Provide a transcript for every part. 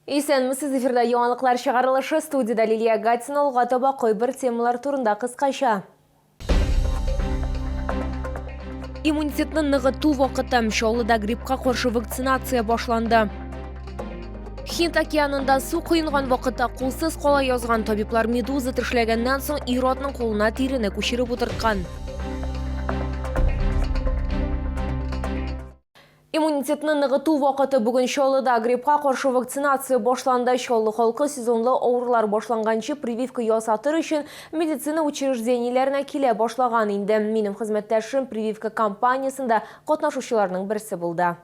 Исәнмесез, эфирда яңалыклар чыгарылышы, студияда Лилия Гатина, алга таба кайбер темалар турында кыскача. Иммунитетны ныгыту вакыты Чаллыда гриппка каршы вакцинация башланды. Хинд океанында су куйынган вакытта кулсыз кала язган табиблар медуза тешләгәннән соң ир-атның кулына тирене күчереп утырткан. Иммунитетны ныгыту вакыты бүген Чаллыда гриппка каршы вакцинация башланды. Чаллы халкы сезонлы авырулар башланганчы прививка ясатыр өчен медицина учреждениеләренә килә башлаган инде. Минем хезмәттәшем прививка кампаниясында катнашучыларның берсе булды.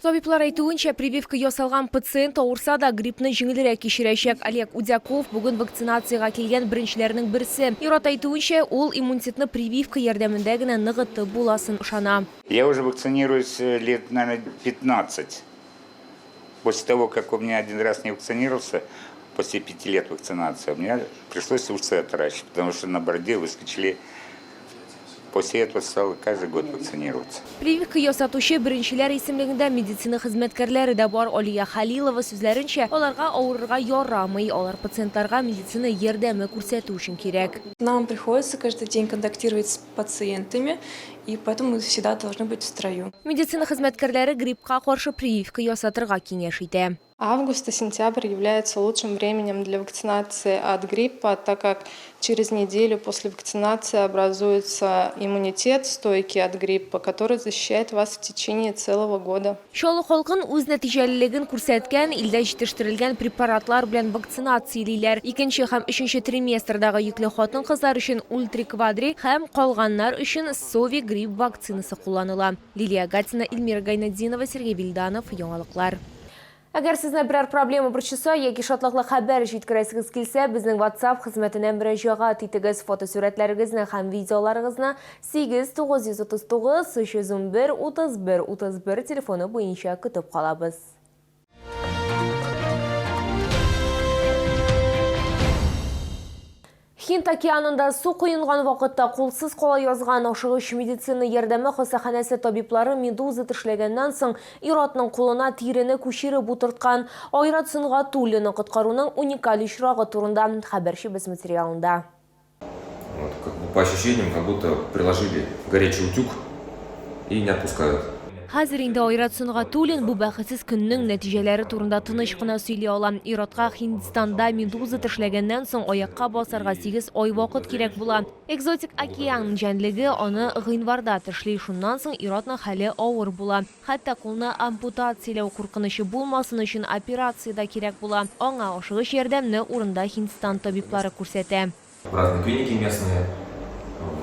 Табиблар әйтүенчә, прививка ясалган пациент авырса да гриппны җиңелрәк кичерәчәк. Олег Удяков бүген вакцинациягә килгән беренчеләрнең берсе. Ир-ат әйтүенчә, ул иммунитетны прививка ярдәмендә генә ныгытып буласын ышана. Я уже вакцинируюсь лет, наверное, 15. После того, как у меня один раз не вакцинировался, после 5 лет вакцинации, мне пришлось уши отращивать, потому что на бороде выскочили. После этого стал каждый год вакцинироваться. Прививка ясатучы беренчеләр исемлегендә медицина хезмәткәрләре дә бар. Алия Халилова сүзләренчә, аларга авырырга ярамый, алар пациентларга медицина ярдәме күрсәтү өчен кирәк. Нам приходится каждый день контактировать с пациентами, и поэтому мы всегда должны быть в строю. Медицина хезмәткәрләре гриппка каршы прививка ясатырга киңәш итә. Август и сентябрь являются лучшим временем для вакцинации от гриппа, так как через неделю после вакцинации образуется иммунитет стойкий от гриппа, который защищает вас в течение целого года. Чаллы халкын үз нәтиҗәлелеген күрсәткән, илдә җитештерелгән препаратлар белән вакцинациялиләр. 2 һәм 3 триместрдагы йөкле хатын-кызлар өчен ультриквадри һәм калганнар өчен сови грипп вакцинасы кулланыла. Лилия Гатина, Эльмира Гайнетдинова, Сергей Вильданов, яңалыклар. Әгәр сезне берәр проблема борчыса, яки шатлыклы хәбәр җиткерәсегез килсә, безнең WhatsApp хезмәтенә мөрәҗәгать итегез. Фотосурәтләрегезне һәм видеоларыгызны 8-939-311-31-31 телефоны буенча көтеп калабыз. Хинд океанында су куйынган вакытта кулсыз кала язган ашыгыч медицина ярдәме хастаханәсе табиблары медуза тешләгәннән соң ир-атның кулына тирене күчереп утырткан. Айрат Сынгатуллина коткаруның уникаль очрагы турында хәбәрчебез материалында. По ощущениям, как будто приложили горячий утюг и не отпускают. Хәзер инде Айрат Сынгатуллин бу бәхетсез көннең нәтиҗәләре турында тыныч кына сөйли ала. Ир-атка Һиндстанда медуза тешләгәннән соң аякка басарга 8 ай вакыт кирәк була. Экзотик океан җәнлеге аны гыйнварда тешли, шуннан соң ир-атның хәле авыр була. Хәтта кулны ампутацияләү куркынычы булмасын өчен операция да кирәк була. Аңа ашыгыч ярдәмне урында Һиндстан табиблары күрсәтә. В разные клиники местные,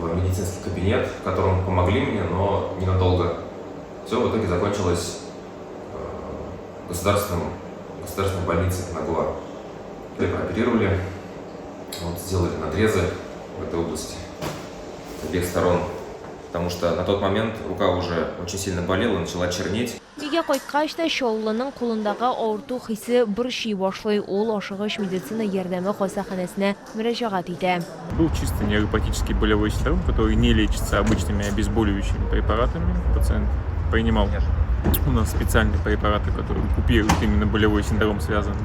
в медицинский кабинет, в котором помогли мне, но ненадолго. Все в итоге закончилось государственной больницей Нагуа. Прооперировали, сделали надрезы в этой области с обеих сторон, потому что на тот момент рука уже очень сильно болела, начала чернеть. Өйгә кайткач та Чаллының кулындагы авырту хисе борчый башлый. Ул ашыгыч медицина ярдәме хастаханәсенә мөрәҗәгать итә. Был чисто нейропатический болевой синдром, который не лечится обычными обезболивающими препаратами. Пациент принимал у нас специальные препараты, которые купируют именно болевой синдром, связанный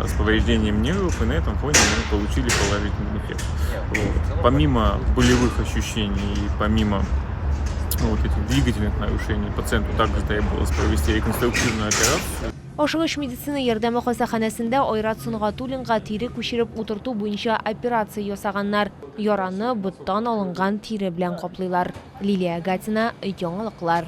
с повреждением нервов, и на этом фоне мы получили положительный эффект. Помимо болевых ощущений и помимо этих двигательных нарушений, пациенту также требовалось провести реконструктивную операцию. Ашыгыч медицина ярдәме хастаханәсендә Айрат Сынгатуллинга тире күчереп утырту буенча операция ясаганнар. Яраны боттан алынган тире белән каплыйлар. Лилия Гатина, яңалыклар.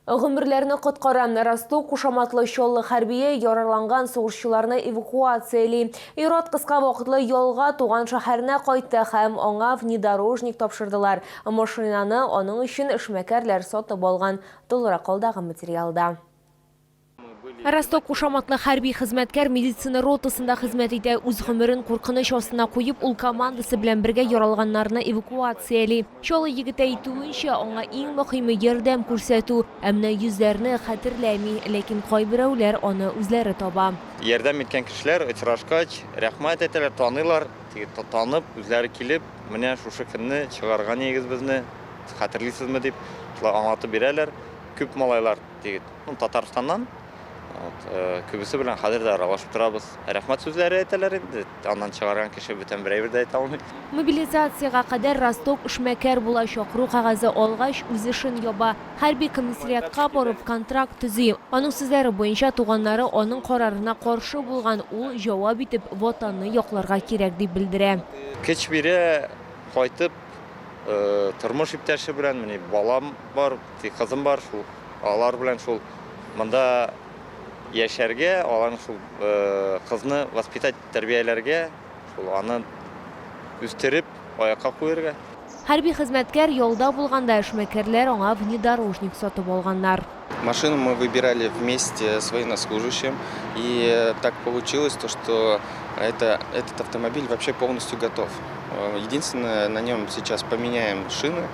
Гомерләрне коткаран Ростов кушаматлы Чаллы хәрбие яраланган сугышчыларны эвакуацияли. Ир-ат кыска вакытлы ялга туган шәһәренә кайтты һәм аңа внедорожник тапшырдылар. Машинаны аның өчен эшмәкәрләр сатып алган. Тулырак алдагы материалда. Ростов кушаматлы хәрби хезмәткәр медицина ротасында хезмәт итә. Үз гомерен куркыныч астына куеп, ул командасы белән бергә яралганнарны эвакуацияли. Чаллы егете әйтүенчә, аңа иң мөһиме ярдәм күрсәтү. Әмма йөзләрне хәтерләми, ләкин кайберәүләр аны үзләре таба. Ярдәм иткән кешеләр очрашкач, рәхмәт әйтәләр, танылар, танып, үзләре килеп, менә шушы көнне чыгарган егез безне, хәтерлисезме дип аңлатып бирәләр. Күп малайлар, Татарстаннан Көбісі білен қазір да аралашып тұрабыз. Рахмат сөздері айталар енді. Андан шығарған кіші бүтін бірейбірді айта алмайды. Мобилизацияға қадар Росток эшмәкәр була шақыру қағазы алғаш үз эшен яба. Хәрби комиссариатка барып контракт төзи. Аның сүзләре буенча туганнары аның карарына каршы булган, ул җавап итеп ватанны якларга кирәк дип белдерә. Кеч бире кайтып, тормыш иптәше белән, менә балам бар, кызым бар, шул алар белән шул монда яшәргә, аларны шул кызны воспитать, тәрбияләргә, шул аны үстереп, аякка куярга. Хәрби хезмәткәр ялда булганда эшмәкәрләр аңа внедорожник сатып алганнар. Машину мы выбирали вместе с военнослужащим, и так получилось, что этот автомобиль вообще полностью готов. Единственное, на нем сейчас поменяем шины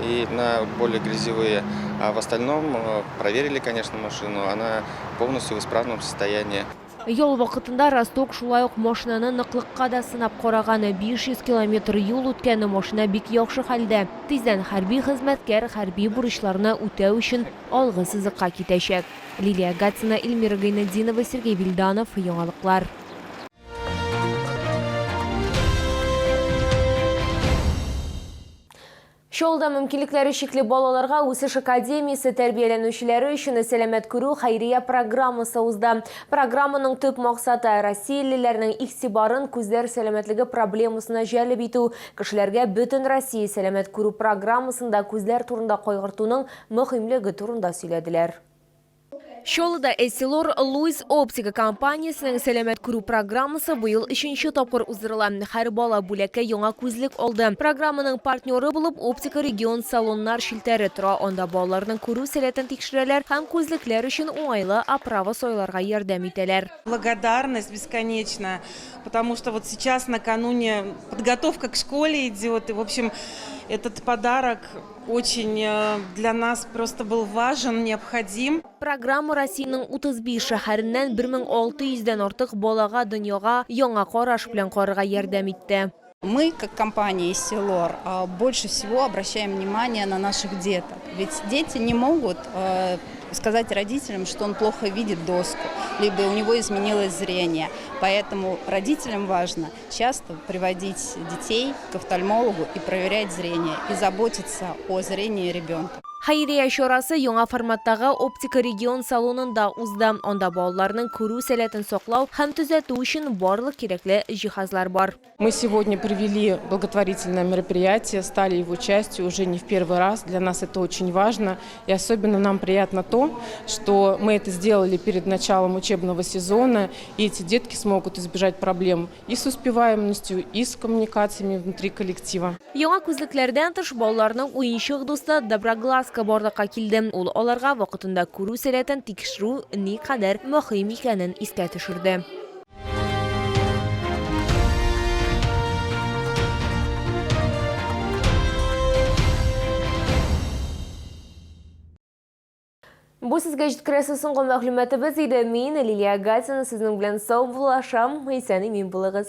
и на более грязевые, а в остальном проверили, конечно, машину, она полностью в исправном состоянии. Yol вакытында Росток шулай ук машинаны ныклыкка да сынап караган. 500 километр юл үткән машина бик яхшы хәлдә. Тиздән хәрби хезмәткәр хәрби бурычларны үтәү өчен алгы сызыкка китәчәк. Лилия Гатина, Эльмира Гайнетдинова, Сергей Вильданов, Яңалыклар. Шолда мөмкинлекләре шикле балаларга үсеш академиясе тәрбияләнүчеләре өчен сәламәт күрү хәйрия программасы узды. Программаның төп максаты Россиялеләрнең игътибарын күзләр сәламәтлеге проблемасына җәлеп итү. Кешеләргә бөтен Россия сәламәт күрү программасында күзләр турында кайгыртуның мөһимлеге турында сөйләделәр. Шолда Эсилор Луис Оптика компаниясының сәламәт күрү программасы быел 3нче тапкыр уздырыла. Һәр бала бүләккә яңа күзлек алды. Программаның партнеры булып Оптика регион салоннар шилтәре тора. Анда балаларның күрү сәләтен тикшерәләр һәм күзлекләр өчен уңайлы оправа сайларга ярдәм итәләр. Благодарность бесконечна, потому что вот сейчас накануне подготовка к школе идет, и в общем этот подарок очень для нас просто был важен, необходим. Программа Россиянең 35 шәһәреннән 1600-дән артык балага дөньяга яңа караш белән карарга ярдәм итте. Мы, как компания Эсилор, больше всего обращаем внимание на наших деток. Ведь дети не могут сказать родителям, что он плохо видит доску, либо у него изменилось зрение. Поэтому родителям важно часто приводить детей к офтальмологу и проверять зрение, и заботиться о зрении ребенка. Хәйрия чарасы яңа форматтагы Оптика регион салонында узды. Анда балаларның күрү сәләтен саклау һәм төзәтү өчен барлык кирәкле җиһазлар бар. Мы сегодня провели благотворительное мероприятие, стали его частью уже не в первый раз. Для нас это очень важно. И особенно нам приятно то, что мы это сделали перед началом учебного сезона. И эти детки смогут избежать проблем и с успеваемостью, и с коммуникациями внутри коллектива. Яңа күзлекләрдән тыш балаларның уенчык дусты Доброгласка барлыкка килде. Ул аларга вакытында күрү сәләтен тикшерү никадәр мөһим икәнен искә төшерде. Бу сезгә җиткерәсе соңгы мәгълүматыбыз иде. Мин Лилия Гатина сезнең белән сау булашам. Исән имин булыгыз.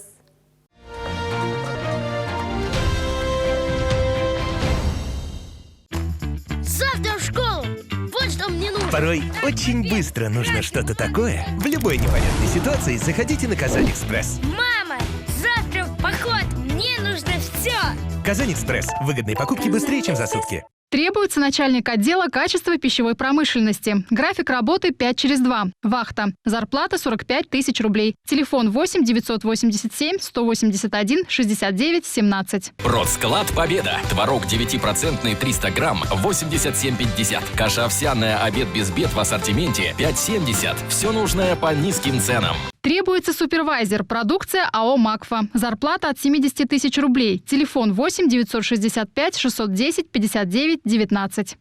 Завтра в школу! Вот что мне нужно! Порой очень быстро нужно что-то такое. В любой непонятной ситуации заходите на Казань-Экспресс. Мама, завтра в поход! Мне нужно все! Казань-Экспресс. Выгодные покупки быстрее, чем за сутки. Требуется начальник отдела качества пищевой промышленности. График работы 5 через 2. Вахта. Зарплата 45 тысяч рублей. Телефон 8 987 181 69 17. Продсклад Победа. Творог 9% 300 грамм 87,50. Каша овсяная обед без бед в ассортименте 5,70. Все нужное по низким ценам. Требуется супервайзер. Продукция АО «Макфа». Зарплата от 70 тысяч рублей. Телефон 8 965 610 59 19.